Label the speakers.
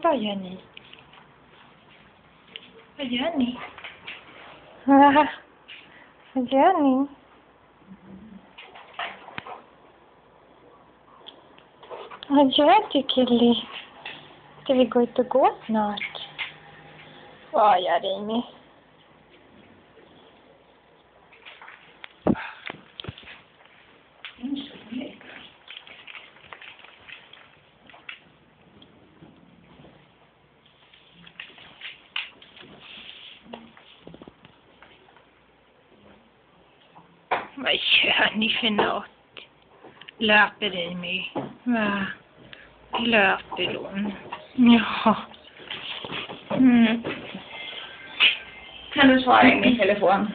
Speaker 1: Vad gör ni? Vad gör ni? Vad gör ni? Vad gör du, Killy? Ska vi gå ut och gå snart? Vad gör Amy? Vad gör ni för något? Löper Amy? Va? Löper hon? Ja.
Speaker 2: Kan du svara i min telefon?